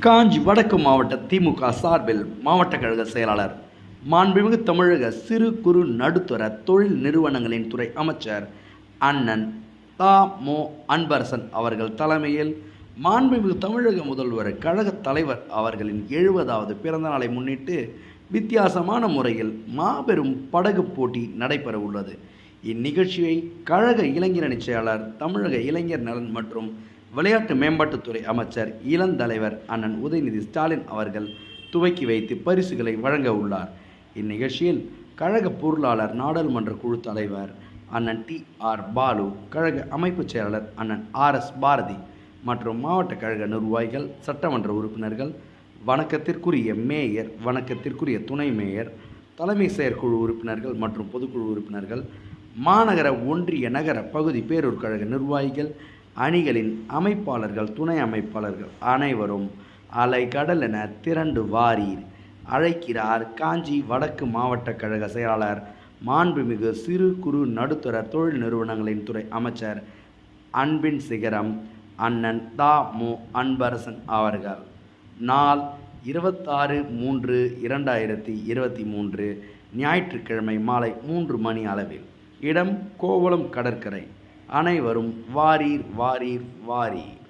காஞ்சி வடக்கு மாவட்ட திமுக சார்பில் மாவட்ட கழக செயலாளர் மாண்புமிகு தமிழக சிறு குறு நடுத்தர தொழில் நிறுவனங்களின் துறை அமைச்சர் அண்ணன் மு அன்பரசன் அவர்கள் தலைமையில் மாண்புமிகு தமிழக முதல்வர் கழக தலைவர் அவர்களின் 70வது பிறந்தநாளை முன்னிட்டு வித்தியாசமான முறையில் மாபெரும் படகு போட்டி நடைபெற உள்ளது. இந்நிகழ்ச்சியை கழக இளைஞரணி செயலாளர், தமிழக இளைஞர் நலன் மற்றும் விளையாட்டு மேம்பாட்டுத்துறை அமைச்சர், இளந்தலைவர் அண்ணன் உதயநிதி ஸ்டாலின் அவர்கள் துவக்கி வைத்து பரிசுகளை வழங்க உள்ளார். இந்நிகழ்ச்சியில் கழக பொருளாளர், நாடாளுமன்ற குழு தலைவர் அண்ணன் TR பாலு, கழக அமைப்பு செயலாளர் அண்ணன் RS பாரதி மற்றும் மாவட்ட கழக நிர்வாகிகள், சட்டமன்ற உறுப்பினர்கள், வணக்கத்திற்குரிய மேயர், வணக்கத்திற்குரிய துணை மேயர், தலைமை செயற்குழு உறுப்பினர்கள் மற்றும் பொதுக்குழு உறுப்பினர்கள், மாநகர, ஒன்றிய, நகர பகுதி பேரூர் கழக நிர்வாகிகள், அணிகளின் அமைப்பாளர்கள், துணை அமைப்பாளர்கள் அனைவரும் அலைகடல் என திரண்டு வாரீர் அழைக்கிறார் காஞ்சி வடக்கு மாவட்ட கழக செயலாளர், மாண்புமிகு சிறு குறு நடுத்தர தொழில் நிறுவனங்களின் துறை அமைச்சர், அன்பின் சிகரம் அண்ணன் மு அன்பரசன் அவர்கள். நாள் 26/3/2023 ஞாயிற்றுக்கிழமை மாலை 3 மணி அளவில். இடம் கோவளம் கடற்கரை. அனைவரும் வாரீர் வாரீர் வாரீர்.